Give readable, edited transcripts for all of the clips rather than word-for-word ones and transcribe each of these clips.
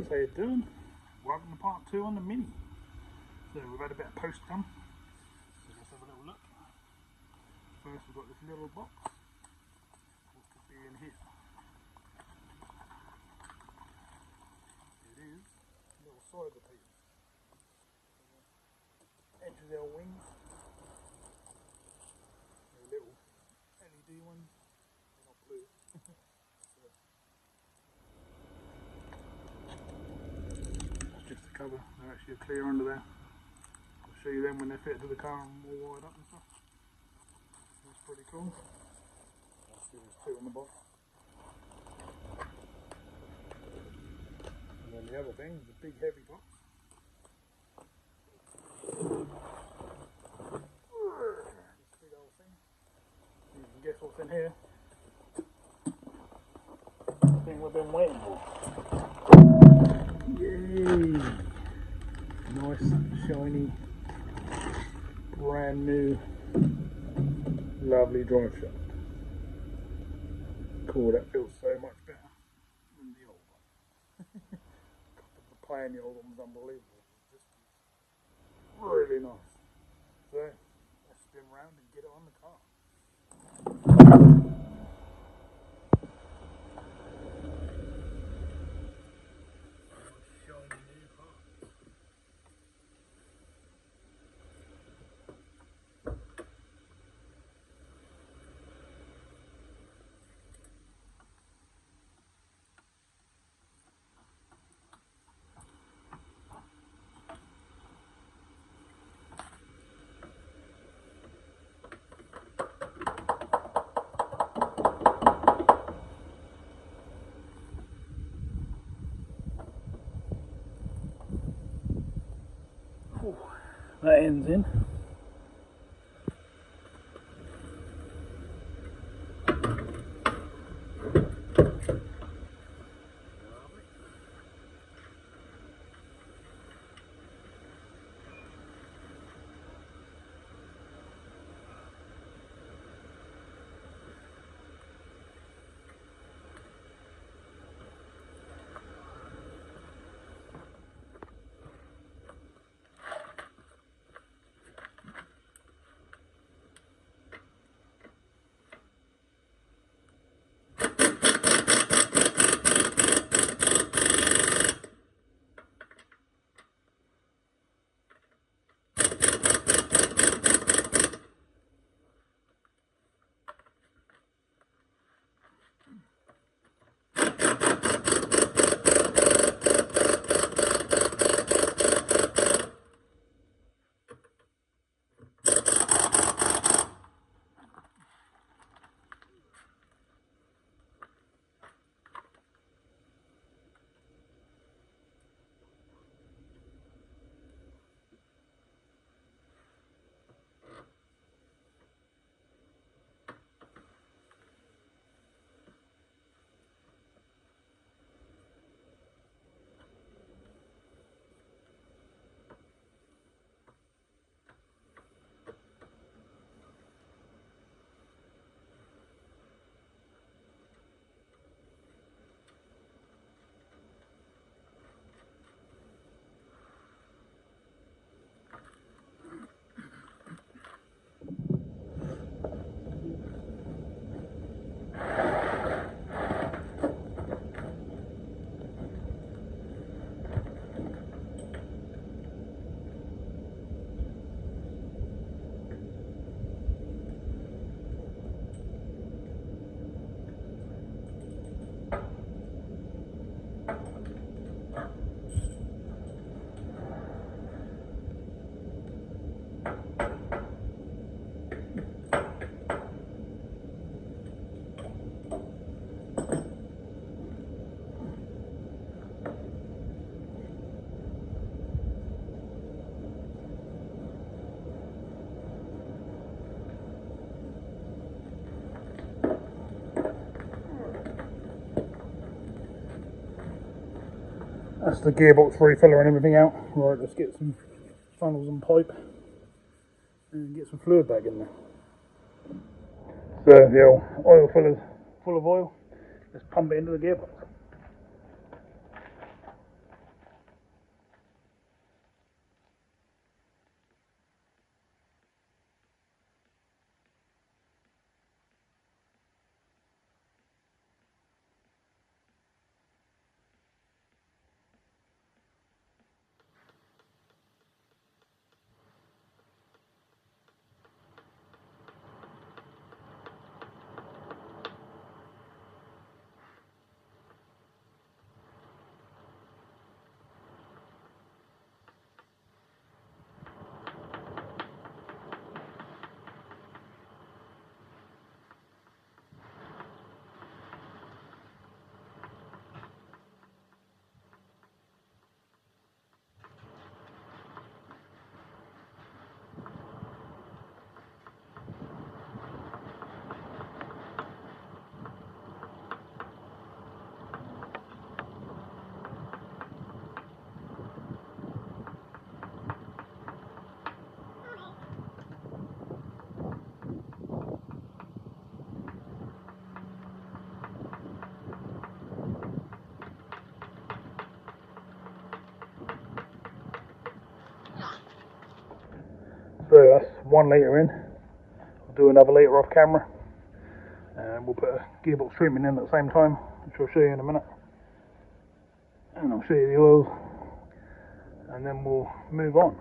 guys, how you doing? Welcome to part 2 on the Mini. So we've had a bit of post come, so let's have a little look. First we've got this little box. What could be in here? It is little cyber paper. Enter their wings. They're little LED ones. They're not blue. Just the cover, they're actually clear under there. I'll show you them when they're fitted to the car and all wired up and stuff. That's pretty cool. See, there's 2 on the box. And then the other thing is a big heavy box. This big old thing. You can guess what's in here. The thing we've been waiting for. Yay! Nice, shiny, brand new, lovely Driveshaft. Cool, that feels so much better than the old one. The playing the old one was unbelievable. This is really nice. So, let's spin round and get it on the car. That ends in. That's the gearbox refiller and everything out. Right, let's get some funnels and pipe and get some fluid back in there. So the oil filler's full of oil. Let's pump it into the gearbox. So that's 1 litre in. I'll do another litre off camera, and we'll put a gearbox treatment in at the same time, which I'll show you in a minute. And I'll show you the oils, and then we'll move on.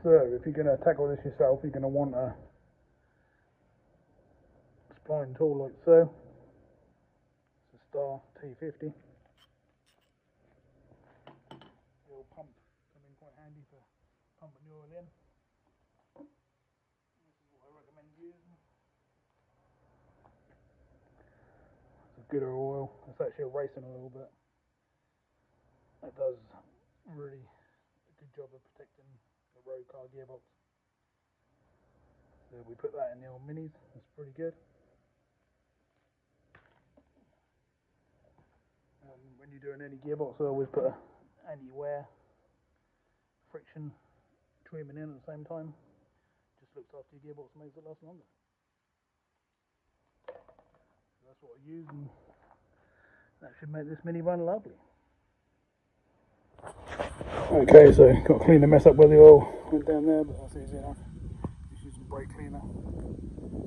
So if you're going to tackle this yourself, you're going to want a spline tool like so. It's a Star T50. The old pump come in quite handy for pumping the oil in. This is what I recommend using. It's a gooder oil. It's actually a racing oil, but that does really a good job of protecting the road car gearbox. So we put that in the old Minis. That's pretty good. When you're doing any gearbox, I always put an anti-wear friction treatment in at the same time. Just looks after your gearbox and makes it last longer. So that's what I use, and that should make this Mini run lovely. Okay, so got to clean the mess up where the oil went down there, but that's easy enough. Just use some brake cleaner,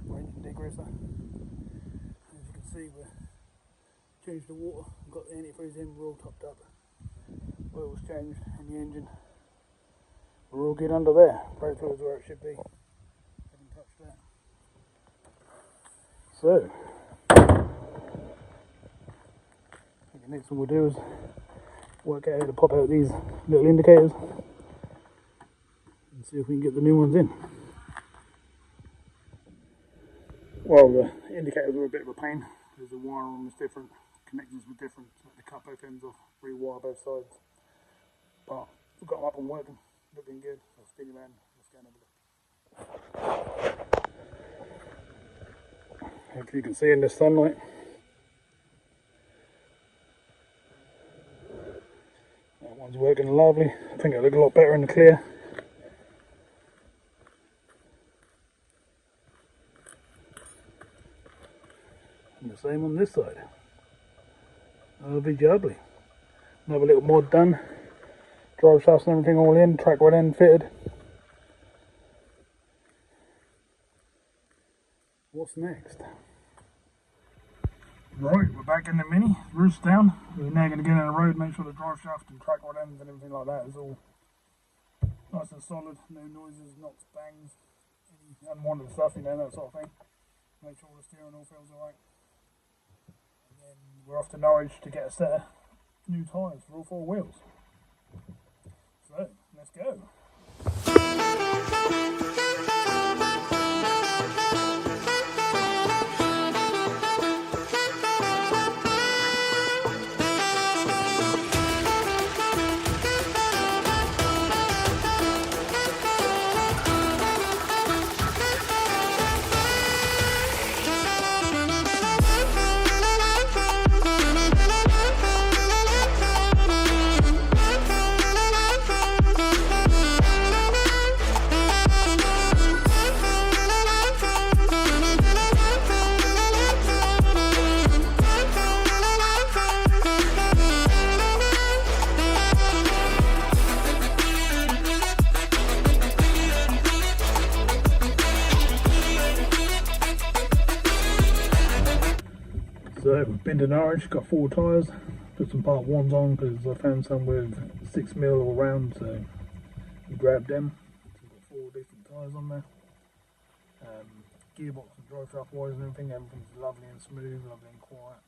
brake degreaser. As you can see, we've changed the water, got the antifreeze in, we're all topped up. Oil's changed in the engine. We're all good under there. Brake fluid's where it should be. Haven't touched that. So, the next one we'll do is work out how to pop out these little indicators and see if we can get the new ones in. Well, the indicators were a bit of a pain because the wire on was different, connections were different, so I had to cut both ends off, rewire both sides. But we've got them up and working, looking good. I'll spin you around, let's go and have a look. Hopefully you can see in the sunlight. That one's working lovely. I think it'll look a lot better in the clear. And the same on this side. Lovely jubbly. Another little mod done. Drive shafts and everything all in, track rod end fitted. What's next? Right, we're back in the Mini, roost down. We're now going to get on the road, make sure the drive shaft and track rod ends and everything like that is all nice and solid, no noises, knocks, bangs, any unwanted stuff, you know, that sort of thing. Make sure the steering all feels alright. And then we're off to Norwich to get a set of new tyres for all 4 wheels. So, let's go. So we've been to Norwich, got 4 tyres, put some part 1s on because I found some with 6mm all round, so we grabbed them. So we've got 4 different tyres on there. Gearbox and drive shaft wires and everything's lovely and smooth, lovely and quiet.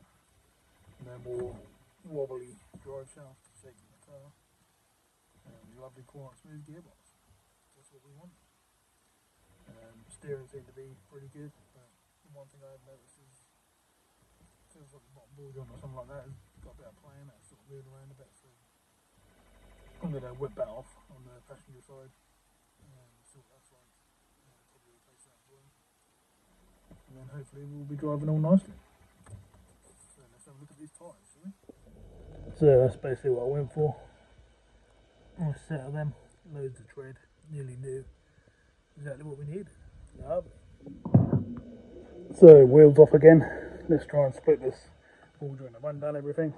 No more wobbly drive shaft shaking the car. Lovely, quiet, smooth gearbox. That's what we want. Steering seemed to be pretty good, but one thing I've noticed is feels like the bottom board on or something like that has got a bit of play in it, sort of moving around a bit, so I'm going to whip that off on the passenger side and see what that's like, and probably replace that as well, and then hopefully we'll be driving all nicely. So let's have a look at these tyres, shall we? So that's basically what I went for. Nice set of them, loads of tread, nearly new, exactly what we needed. Lovely. So wheels off again. Let's try and split this ball joint and run down everything.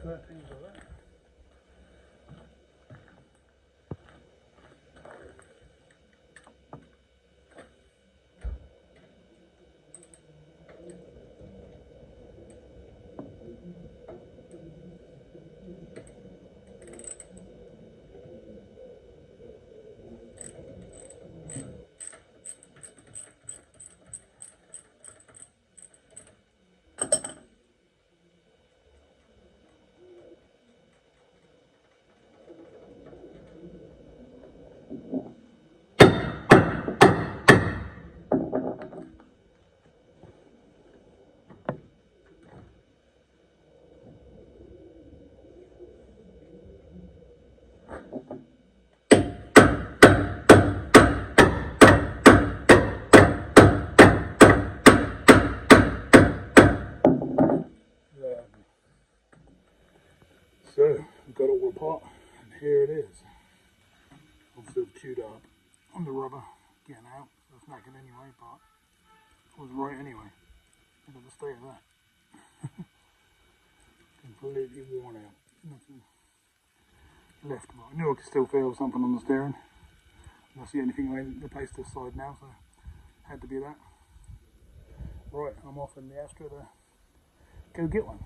So things like that. So we've got it all apart, and here it is. Obviously it's queued up on the rubber getting out, so it's knackered anyway, but it was right anyway. Look at the state of that. Completely worn out. Nothing left. But I knew I could still feel something on the steering. And that's the only thing I replaced this side now, so had to be that. Right, I'm off in the Astra to go get one.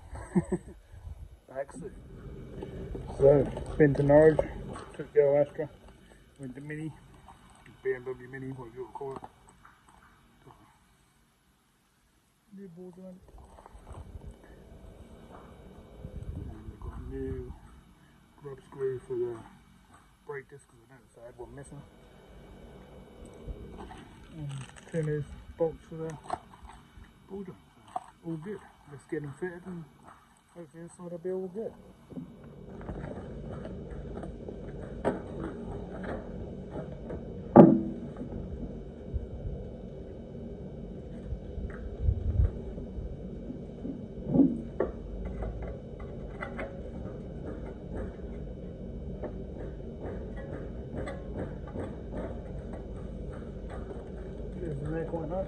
Back soon. So, been to Norwich, took the old Astra, went to Mini, BMW Mini, whatever you want to call it. New boards on it. And they've got a new grub screw for the brake disc, because I noticed I had one missing. And two new bolts for the ball joint. So, all good. Let's get them fitted and hopefully inside will be all good. There's the neck one up.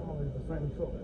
Always the same size.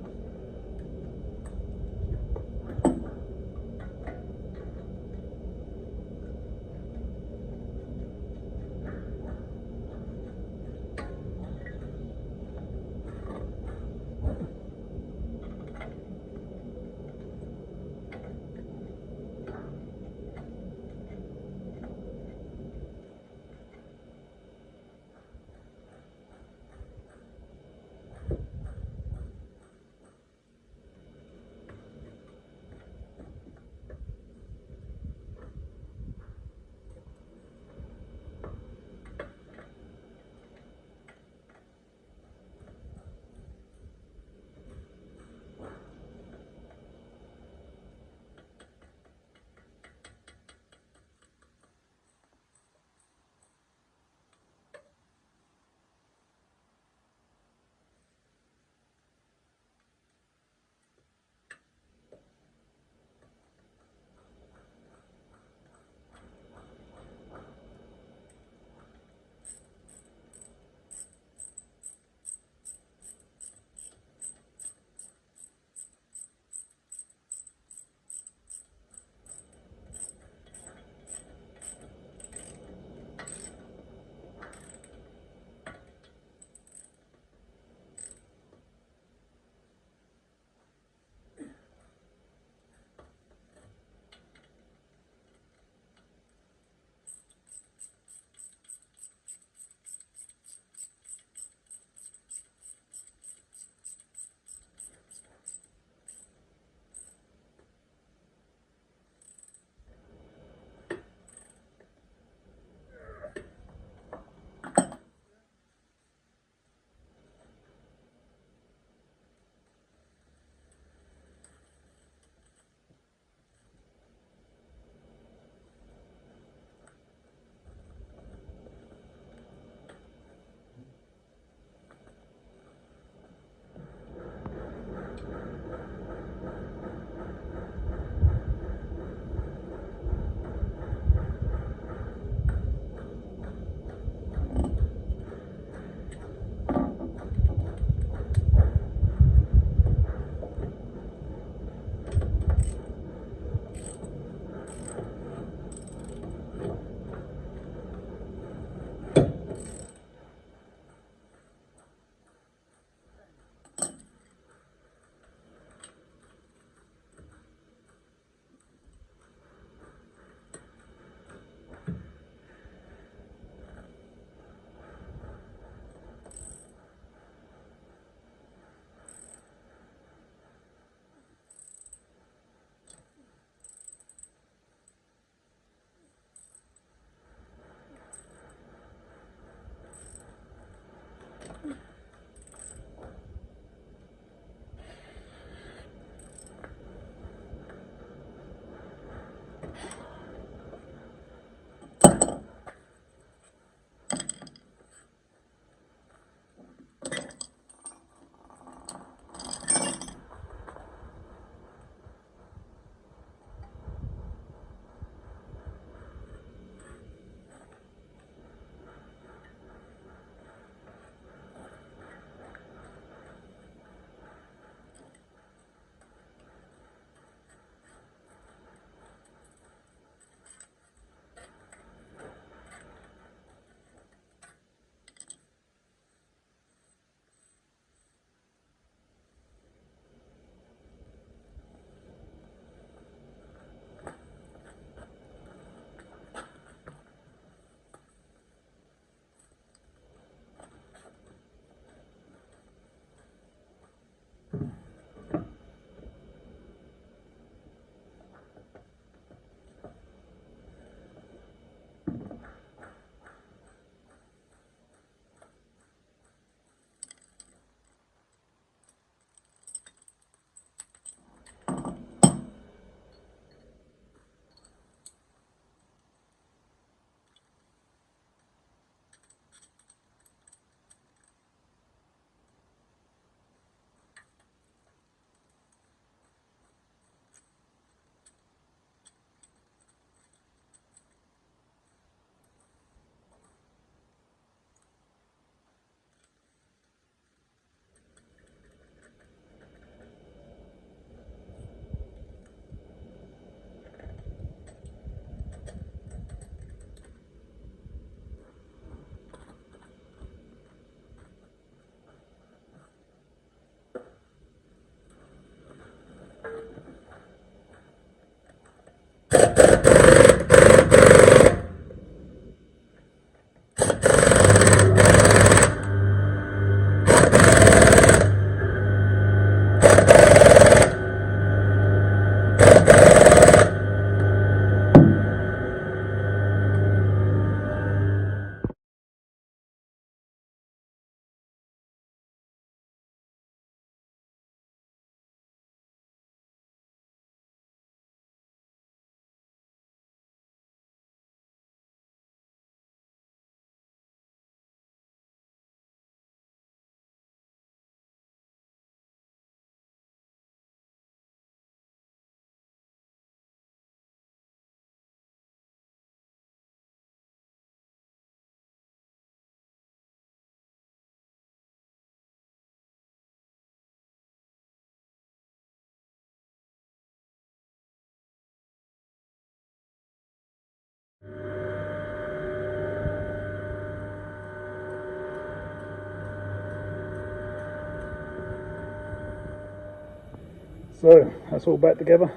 So that's all back together.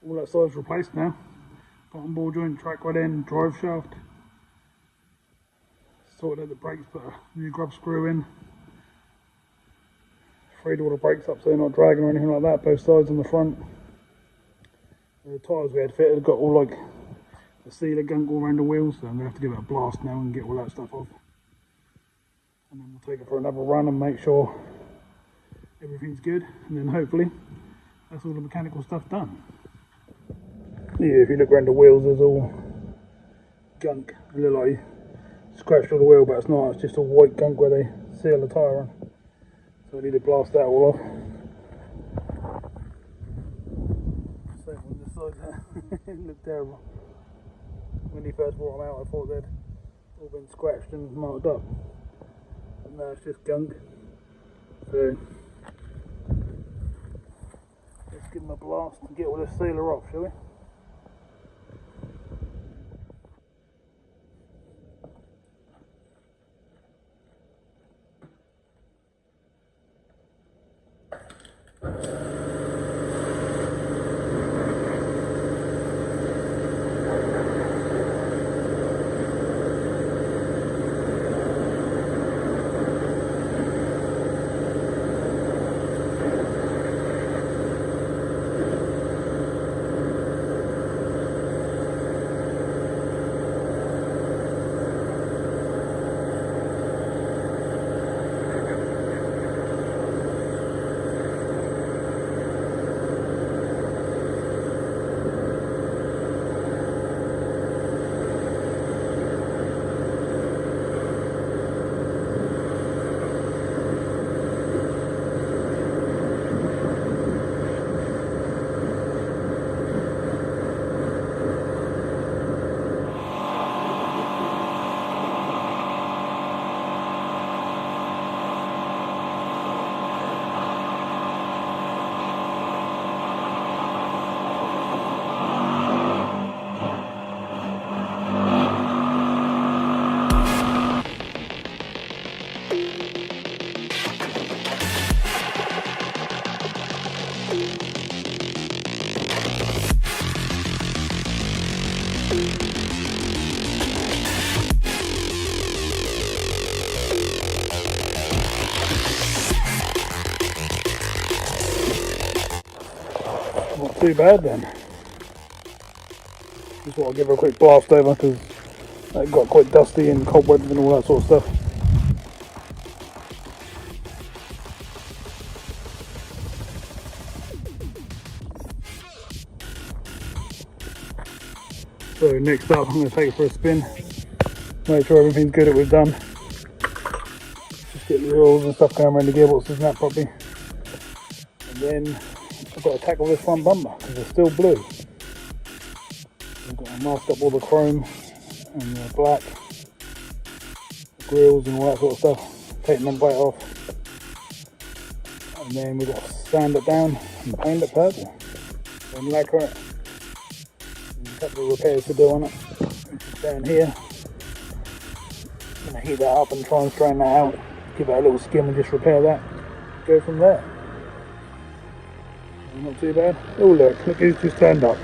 All that side's replaced now. Bottom ball joint, track rod end, drive shaft. Sorted out the brakes, put a new grub screw in. Freed all the brakes up so they're not dragging or anything like that, both sides and the front. The tyres we had fitted have got all like the sealer gunk all around the wheels, so I'm going to have to give it a blast now and get all that stuff off. And then we'll take it for another run and make sure everything's good, and then hopefully that's all the mechanical stuff done. Yeah, if you look around the wheels, there's all gunk. It looks like you scratched all the wheel, but it's not, it's just all white gunk where they seal the tyre on. So I need to blast that all off. Same on this side there. It looked terrible. When he first brought them out, I thought they'd all been scratched and marked up. But now it's just gunk. So let's give them a blast and get all this sealer off, shall we? Not too bad then. Just want to give her a quick blast over because it got quite dusty and cobwebs and all that sort of stuff. So next up I'm going to take it for a spin, make sure everything's good that we've done. Just get the oils and stuff going around the gearbox and that properly. And then I've got to tackle this front bumper because it's still blue. I've got to mask up all the chrome and the black, the grills and all that sort of stuff, take the number plate off. And then we've got to sand it down and paint it purple. And lacquer it. A couple of repairs to do on it. Down here, I'm going to heat that up and try and strain that out, give it a little skim and just repair that, go from there. Not too bad. Oh look who's just turned up.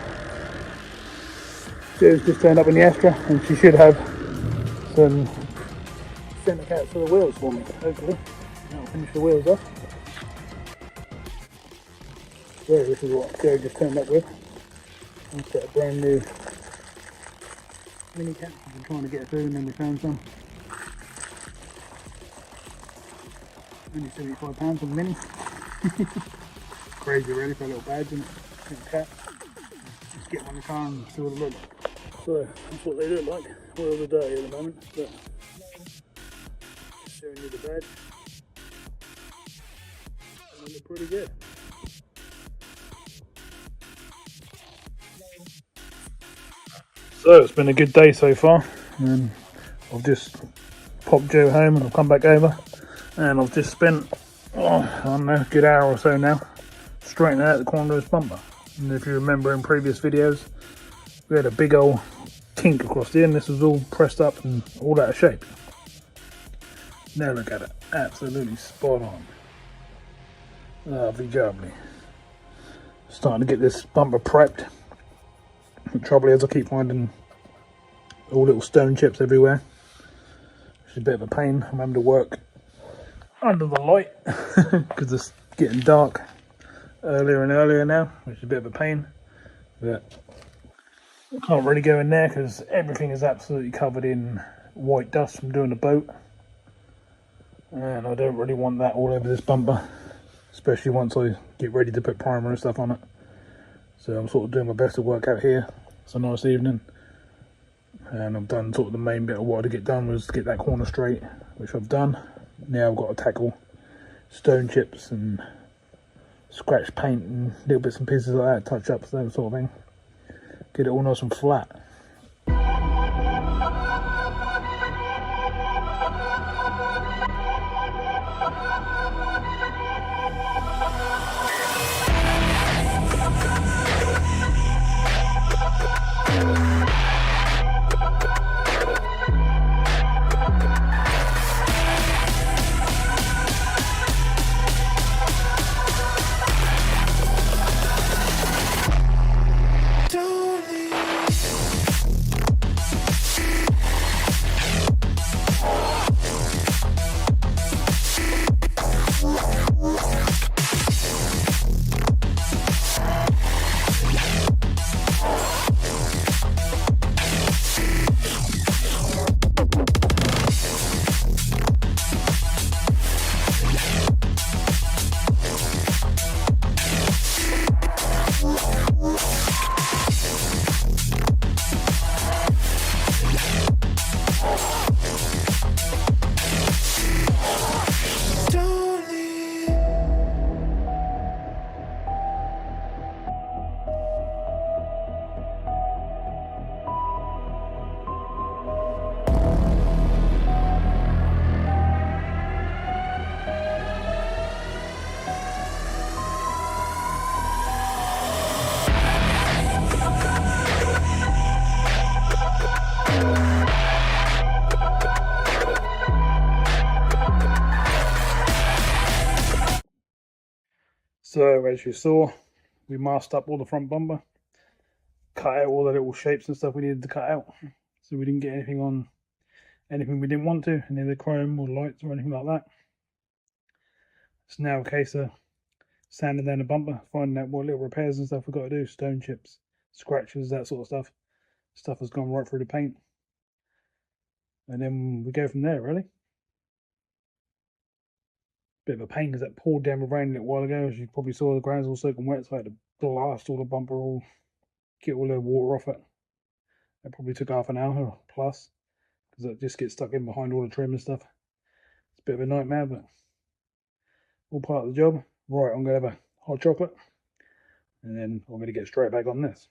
Joe's just turned up in the Astra and she should have some centre caps for the wheels for me, hopefully. That'll finish the wheels off. So this is what Joe just turned up with. I've got a brand new mini cap. I've been trying to get through and then we found some. Only £75 on the mini. Crazy really for a little badge and a little cap. Just get one in the car and see what they look like. So that's what they look like. Wheels are dirty at the moment, but just showing you the badge. And they look pretty good. So it's been a good day so far, and I've just popped Joe home and I've come back over and I've just spent, I don't know, a good hour or so now straightening out the corner of this bumper. And if you remember in previous videos, we had a big old kink across the end. This was all pressed up and all out of shape. Now look at it, absolutely spot on. Lovely jubbly. Starting to get this bumper prepped. The trouble is I keep finding all little stone chips everywhere, which is a bit of a pain. I'm having to work under the light because it's getting dark earlier and earlier now, which is a bit of a pain. But I can't really go in there because everything is absolutely covered in white dust from doing the boat, and I don't really want that all over this bumper, especially once I get ready to put primer and stuff on it. So I'm sort of doing my best to work out here. It's a nice evening, and I've done sort of the main bit of what I had to get done was to get that corner straight, which I've done. Now I've got to tackle stone chips and scratch paint and little bits and pieces like that, touch ups, that sort of thing. Get it all nice and flat. So as you saw, we masked up all the front bumper, cut out all the little shapes and stuff we needed to cut out, so we didn't get anything on anything we didn't want to, any of the chrome or lights or anything like that. It's now a case of sanding down the bumper, finding out what little repairs and stuff we've got to do, stone chips, scratches, that sort of stuff. Stuff has gone right through the paint, and then we go from there, really. Bit of a pain because that poured down with rain a little while ago. As you probably saw, the ground's all soaking wet, so I had to blast all the bumper, get all the water off it. That probably took half an hour plus, because it just gets stuck in behind all the trim and stuff. It's a bit of a nightmare, but all part of the job. Right, I'm going to have a hot chocolate, and then I'm going to get straight back on this.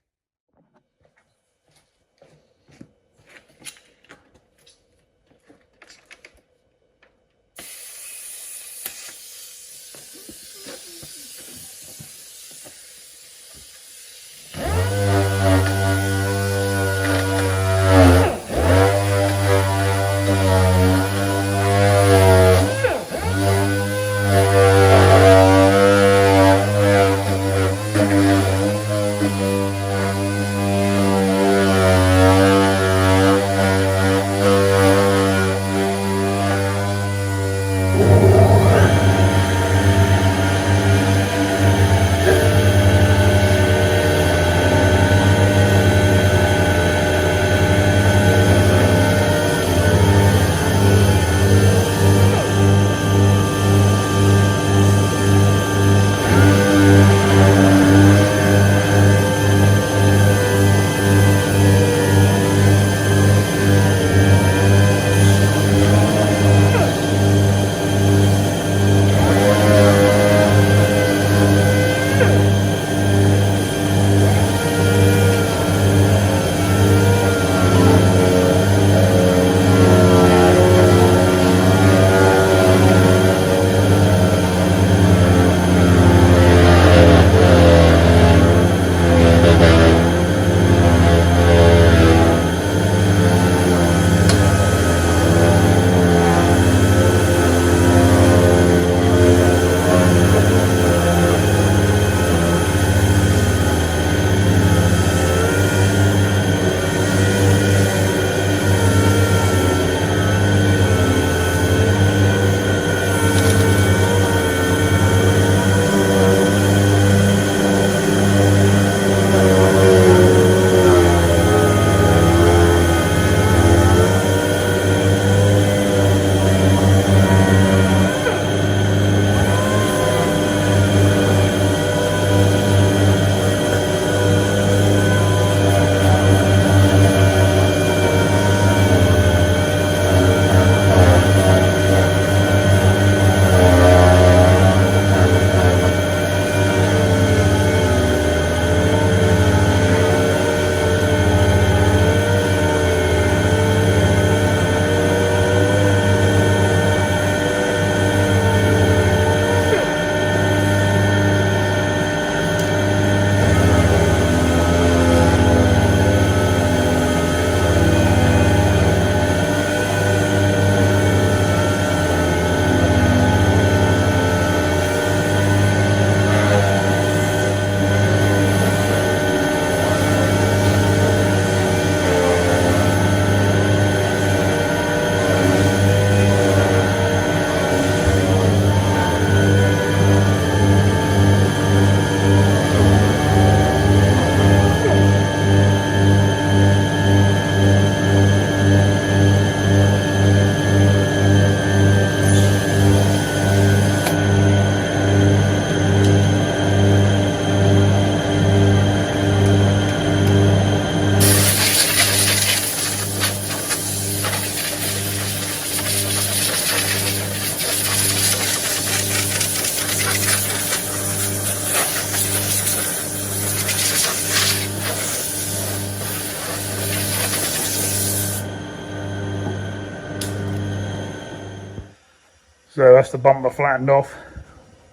So that's the bumper flattened off.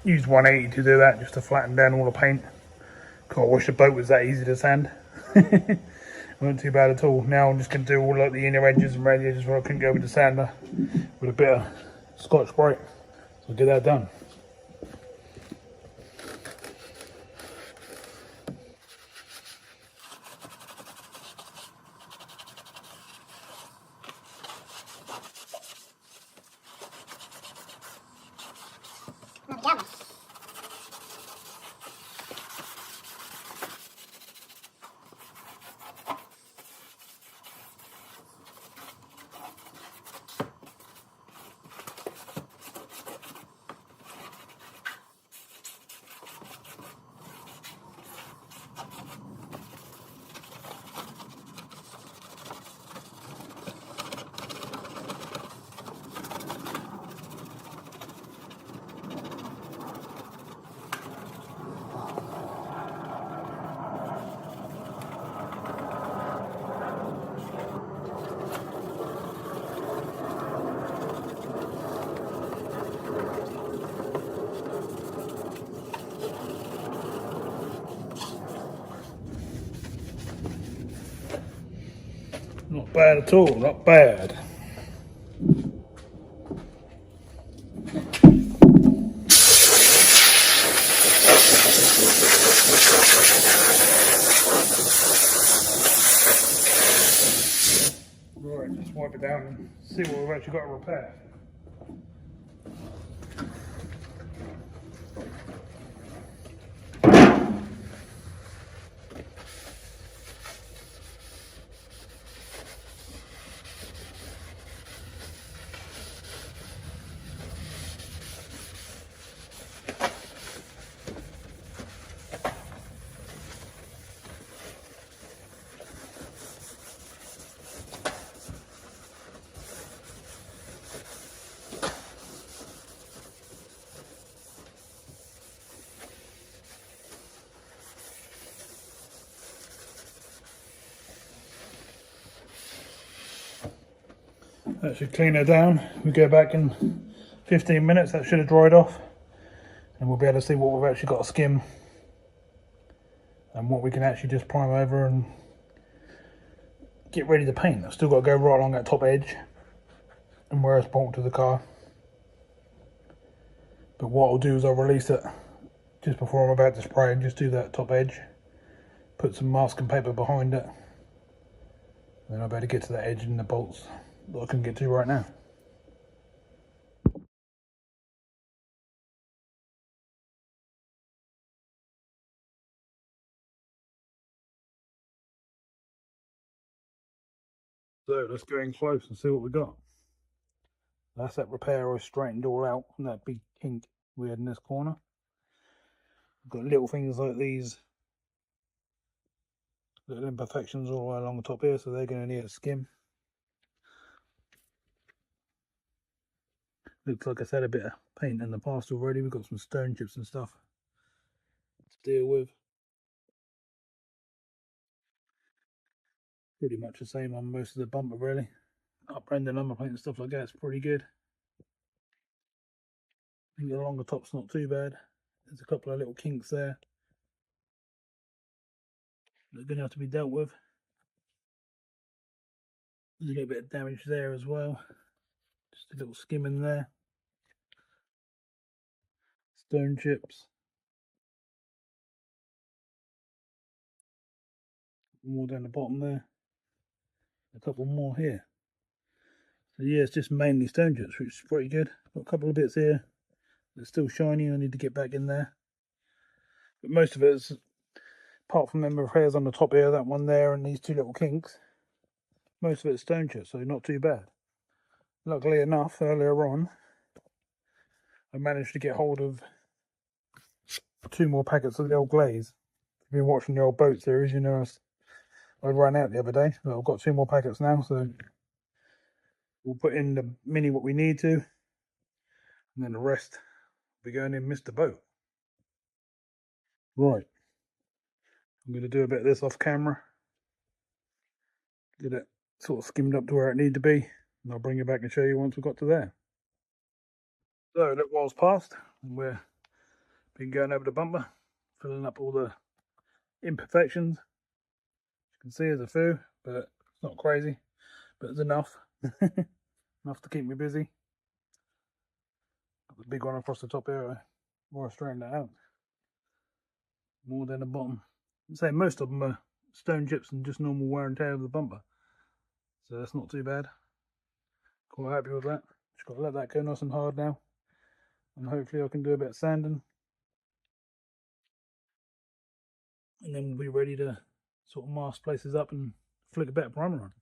Used 180 to do that, just to flatten down all the paint. I wish the boat was that easy to sand. It wasn't too bad at all. Now I'm just going to do all like the inner edges and radiators where I couldn't go with the sander with a bit of Scotch Brite. So I'll get that done. Not bad at all, not bad. Right, let's wipe it down and see what we've actually got to repair. That should clean it down. We go back in 15 minutes, that should have dried off. And we'll be able to see what we've actually got to skim. And what we can actually just prime over and get ready to paint. I've still got to go right along that top edge and where it's bolted to the car. But what I'll do is I'll release it just before I'm about to spray and just do that top edge. Put some masking paper behind it. And then I'll be able to get to that edge and the bolts that I can get to right now. So let's go in close and see what we got. That's that repair I straightened all out from that big kink we had in this corner. We've got little things like these little imperfections all the way along the top here, so they're going to need a skim. Looks like I said a bit of paint in the past already. We've got some stone chips and stuff to deal with. Pretty much the same on most of the bumper really. Upper end and number plate and stuff like that's pretty good. I think the longer top's not too bad. There's a couple of little kinks there. They're going to have to be dealt with. There's a little bit of damage there as well. Just a little skim in there. Stone chips. More down the bottom there. A couple more here. So yeah, it's just mainly stone chips, which is pretty good. Got a couple of bits here that's still shiny. I need to get back in there. But most of it is, apart from them repairs on the top here, that one there, and these two little kinks, most of it's stone chips, so not too bad. Luckily enough, earlier on, I managed to get hold of 2 more packets of the old glaze. If you've been watching the old boat series, you know I ran out the other day, but I've got 2 more packets now, so we'll put in the Mini what we need to, and then the rest will be going in Mr. Boat. Right, I'm going to do a bit of this off camera, get it sort of skimmed up to where it needs to be, and I'll bring you back and show you once we've got to there. So a little while's passed and we've been going over the bumper, filling up all the imperfections. You can see there's a few, but it's not crazy, but it's enough. Enough to keep me busy. Got the big one across the top here, more straighten that out. More than the bottom. I'd say most of them are stone chips and just normal wear and tear of the bumper. So that's not too bad. Quite happy with that. Just got to let that go nice and hard now. And hopefully I can do a bit of sanding. And then we'll be ready to sort of mask places up and flick a bit of primer on.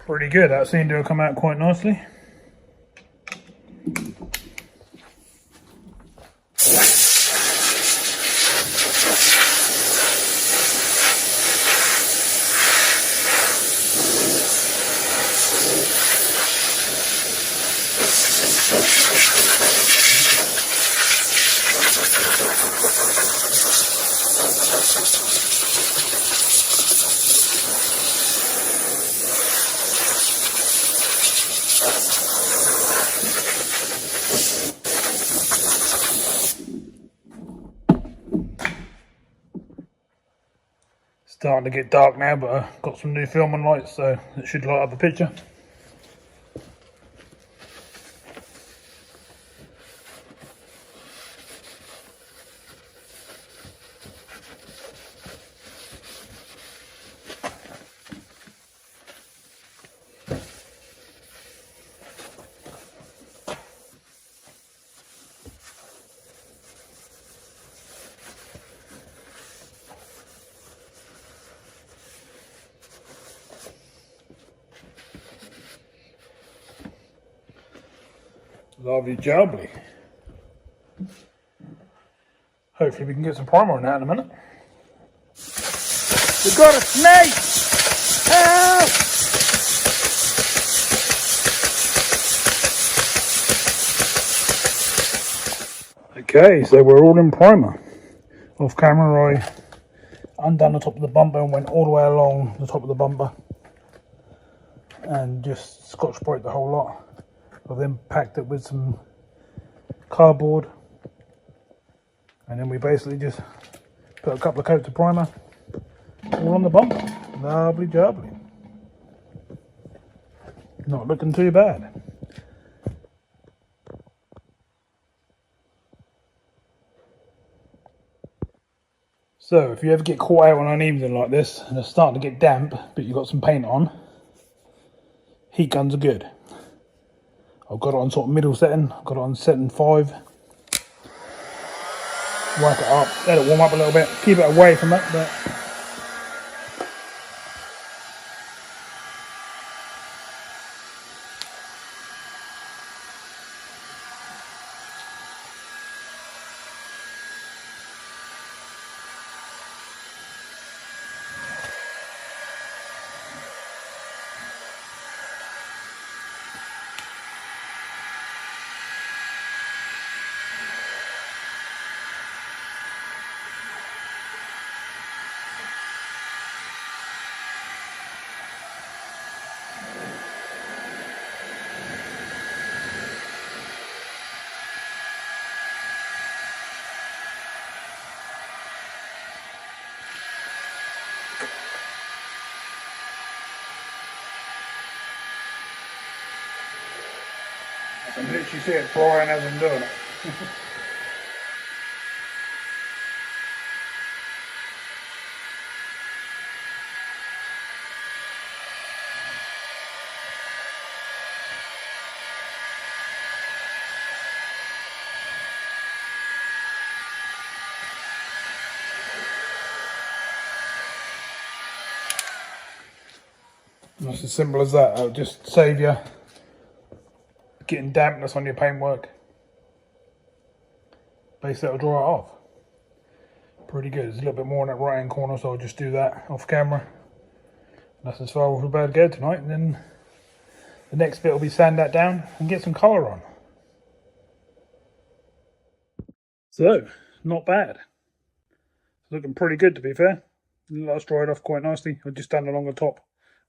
Pretty good, that seemed to have come out quite nicely. Starting to get dark now, but I've got some new filming lights, so it should light up the picture. Lovely jubbly. Hopefully we can get some primer on that in a minute. We've got a snake! Help! Okay, so we're all in primer. Off camera I undone the top of the bumper and went all the way along the top of the bumper and just Scotch Brite the whole lot. I then packed it with some cardboard, and then we basically just put a couple of coats of primer all on the bumper. Lovely jubbly. Not looking too bad. So if you ever get caught out on an evening like this and it's starting to get damp but you've got some paint on, heat guns are good. I've got it on sort of middle setting, I've got it on setting 5. Whack it up, let it warm up a little bit, keep it away from it, but I can literally see it pouring as I'm doing it. And that's as simple as that. It'll just save you getting dampness on your paintwork. Basically it'll dry it off. Pretty good. There's a little bit more in that right hand corner, so I'll just do that off camera. And that's as far as we're about to go tonight, and then the next bit will be sand that down and get some colour on. So, not bad. It's looking pretty good to be fair. That's dried off quite nicely. I've just done along the top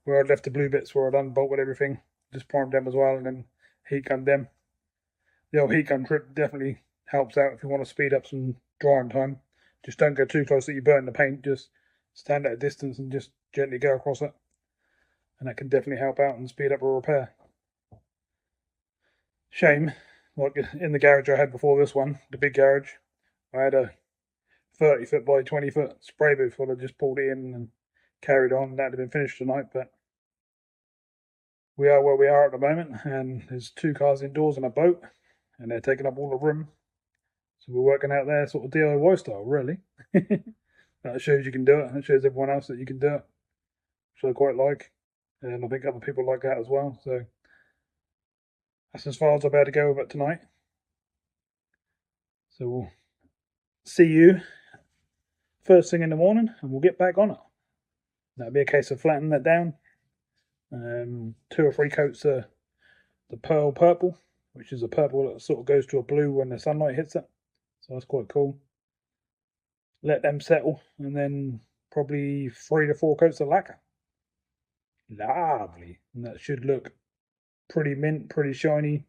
where I left the blue bits where I'd unbolted everything. Just primed them as well and then heat gunned them. The old heat gun trip definitely helps out if you want to speed up some drying time. Just don't go too close that you burn the paint. Just stand at a distance and just gently go across it. And that can definitely help out and speed up a repair. Shame, like in the garage I had before this one, the big garage, I had a 30 foot by 20 foot spray booth full. I just pulled it in and carried on. That'd have been finished tonight, but we are where we are at the moment, and there's 2 cars indoors and a boat, and they're taking up all the room. So we're working out there sort of DIY style, really. That shows you can do it, and it shows everyone else that you can do it, which I quite like. and I think other people like that as well. So that's as far as I'll be able to go with it tonight. So we'll see you first thing in the morning, and we'll get back on it. That'll be a case of flattening that down. 2 or 3 coats of the pearl purple, which is a purple that sort of goes to a blue when the sunlight hits it. So that's quite cool. Let them settle, and then probably 3 to 4 coats of lacquer. Lovely. And that should look pretty mint, pretty shiny,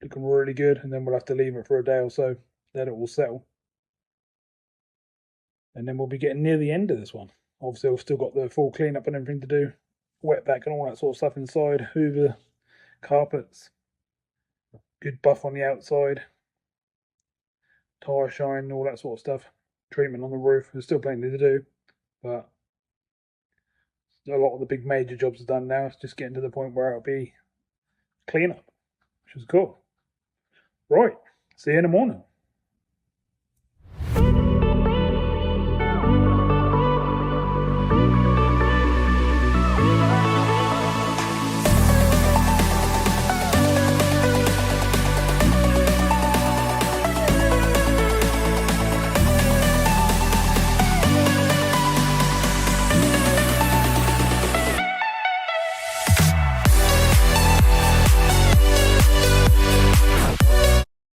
looking really good. And then we'll have to leave it for a day or so, let it all settle. And then we'll be getting near the end of this one. Obviously, I've still got the full cleanup and everything to do, wet back and all that sort of stuff inside, hoover, carpets, good buff on the outside, tyre shine, all that sort of stuff, treatment on the roof. There's still plenty to do, but a lot of the big major jobs are done now. It's just getting to the point where it'll be cleanup, which is cool. Right, see you in the morning.